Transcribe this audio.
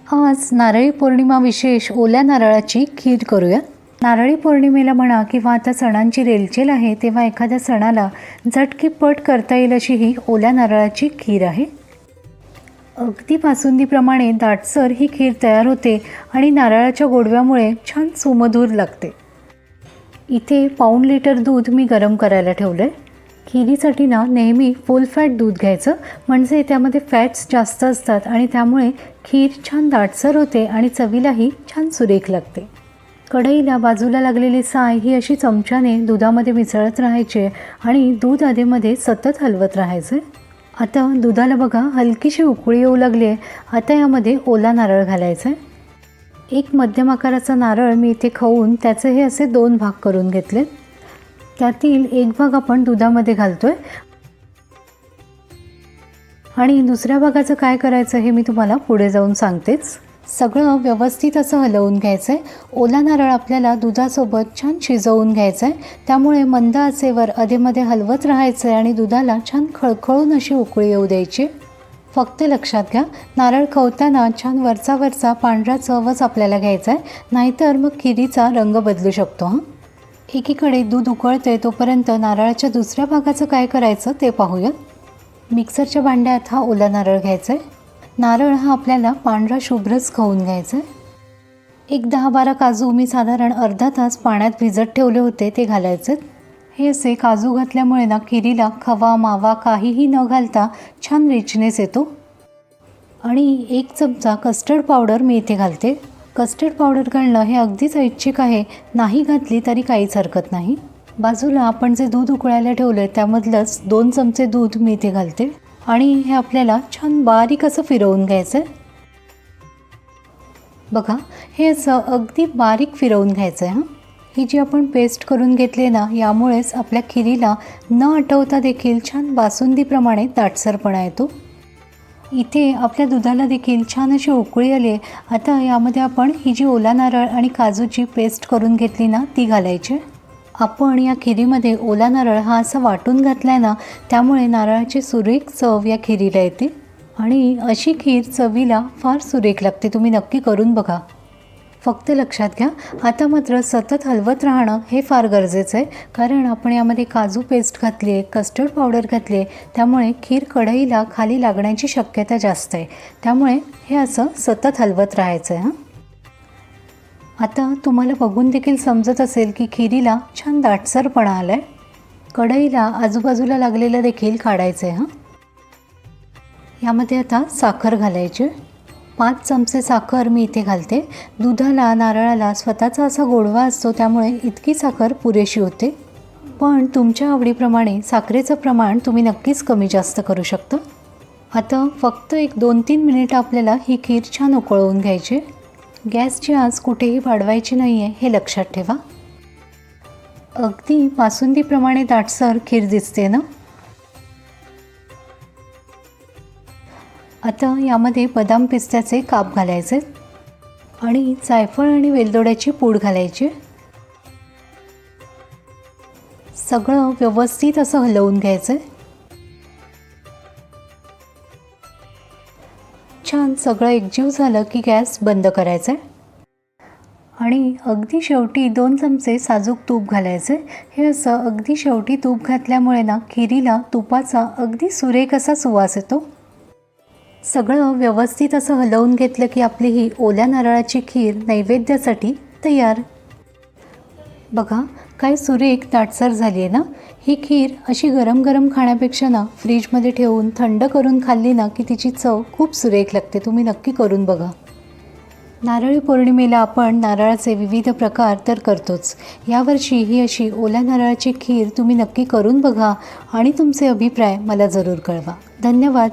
आज नारळी पौर्णिमा विशेष ओल्या नारळाची खीर करूया। नारळी पौर्णिमेला म्हणा किंवा आता सणांची रेलचेल आहे तेव्हा एखाद्या सणाला झटकीपट करता येईल अशी ही ओल्या नारळाची खीर आहे। अगदी बासुंदीप्रमाणे दाटसर ही खीर तयार होते आणि नारळाच्या गोडव्यामुळे छान सुमधूर लागते। इथे पाऊण लिटर दूध मी गरम करायला ठेवले। खीरीसाठी नेहमी फुल फॅट दूध घ्यायचं, म्हणजे त्यामध्ये फॅट्स जास्त असतात आणि त्यामुळे खीर छान दाटसर होते आणि चवीलाही छान सुरेख लागते। कढईला बाजूला लागलेली साय ही अशी चमच्याने दुधामध्ये मिसळत राहायचे आणि दूध आधेमध्ये सतत हलवत राहायचे। आता दुधाला बघा हलकीशी उकळी येऊ लागली आहे। आता यामध्ये ओला नारळ घालायचा आहे। एक मध्यम आकाराचा नारळ मी इथे खवून त्याचे हे असे 2 भाग करून घेतले। त्यातील एक भाग आपण दुधामध्ये घालतोय आणि दुसऱ्या भागाचं काय करायचं हे मी तुम्हाला पुढे जाऊन सांगतेच। सगळं व्यवस्थित असं हलवून घ्यायचं आहे। ओला नारळ आपल्याला दुधासोबत छान शिजवून घ्यायचं आहे, त्यामुळे मंद आचेवर अधेमध्ये हलवत राहायचं आहे आणि दुधाला छान खळखळून अशी उकळी येऊ द्यायची। फक्त लक्षात घ्या, नारळ खवताना छान वरचा पांढरा चवच आपल्याला घ्यायचा आहे, नाहीतर मग खिरीचा रंग बदलू शकतो। एकीकडे दूध उकळते तोपर्यंत नारळाच्या दुसऱ्या भागाचं काय करायचं ते पाहूया। मिक्सरच्या भांड्यात हा ओला नारळ घ्यायचा आहे। नारळ हा आपल्याला पांढरा शुभ्रच खवून घ्यायचा आहे। एक 10-12 काजू मी साधारण अर्धा तास पाण्यात भिजत ठेवले होते ते घालायचे। हे असे काजू घातल्यामुळे खिरीला खवा मावा काहीही न घालता छान रिचनेस येतो। आणि 1 चमचा कस्टर्ड पावडर मी इथे घालते। कस्टर्ड पावडर घालणं हे अगदीच ऐच्छिक आहे, नाही घातली तरी काहीच हरकत नाही। बाजूला आपण जे दूध उकळायला ठेवले त्यामधलंच 2 चमचे दूध मी इथे घालते आणि हे आपल्याला छान बारीक असं फिरवून घ्यायचं आहे। बघा, हे असं अगदी बारीक फिरवून घ्यायचं आहे। ही जी आपण पेस्ट करून घेतली यामुळेच आपल्या खिरीला न आटवता देखील छान बासुंदीप्रमाणे दाटसरपणा येतो। इथे आपल्या दुधाला देखील छान अशी उकळी आली आहे। आता यामध्ये आपण ही जी ओला नारळ आणि काजूची पेस्ट करून घेतली ती घालायची। आपण या खिरीमध्ये ओला नारळ हा असा वाटून घातलाय त्यामुळे नारळाची सुरेख चव या खिरीला येते आणि अशी खीर चवीला फार सुरेख लागते। तुम्ही नक्की करून बघा। फक्त लक्षात घ्या, आता मात्र सतत हलवत राहणं हे फार गरजेचं आहे, कारण आपण यामध्ये काजू पेस्ट घातली आहे, कस्टर्ड पावडर घातली आहे, त्यामुळे खीर कढईला खाली लागण्याची शक्यता जास्त आहे। त्यामुळे हे असं सतत हलवत राहायचं आहे। आता तुम्हाला बघून देखील समजत असेल की खिरीला छान दाटसरपणा आला आहे। कढईला आजूबाजूला लागलेलं देखील काढायचं आहे। यामध्ये आता साखर घालायची। 5 चमचे साखर मी इथे घालते। दुधाला नारळाला स्वतःचा असा गोडवा असतो, त्यामुळे इतकी साखर पुरेशी होते, पण तुमच्या आवडीप्रमाणे साखरेचं प्रमाण तुम्ही नक्कीच कमी जास्त करू शकता। आता फक्त एक 2-3 मिनिटं आपल्याला ही खीर छान उकळवून घ्यायची। गॅसची आच कुठेही वाढवायची नाही आहे हे लक्षात ठेवा। अगदी बासुंदीप्रमाणे दाटसर खीर दिसते ना। आता यामध्ये बदाम पिस्त्याचे काप घालायचे आणि जायफळ आणि वेलदोड्याची पूड घालायची। सगळं व्यवस्थित असं हलवून घ्यायचं। छान सगळं एकजीव झालं की गॅस बंद करायचा आणि अगदी शेवटी 2 चमचे साजूक तूप घालायचे। हे असं अगदी शेवटी तूप घातल्यामुळे खिरीला तुपाचा अगदी सुरेख असा सुवास येतो। सगळं व्यवस्थित असं हलवून घेतलं की आपली ही ओल्या नारळाची खीर नैवेद्यासाठी तयार। बघा, काय सुरेख दाटसर झाली आहे ना। ही खीर अशी गरम गरम खाण्यापेक्षा फ्रीजमध्ये ठेवून थंड करून खाल्ली की तिची चव खूप सुरेख लागते। तुम्ही नक्की करून बघा। नारळी पौर्णिमेला आपण नारळाचे विविध प्रकार तर करतोच, यावर्षी ही अशी ओल्या नारळाची खीर तुम्ही नक्की करून बघा आणि तुमचे अभिप्राय मला जरूर कळवा। धन्यवाद।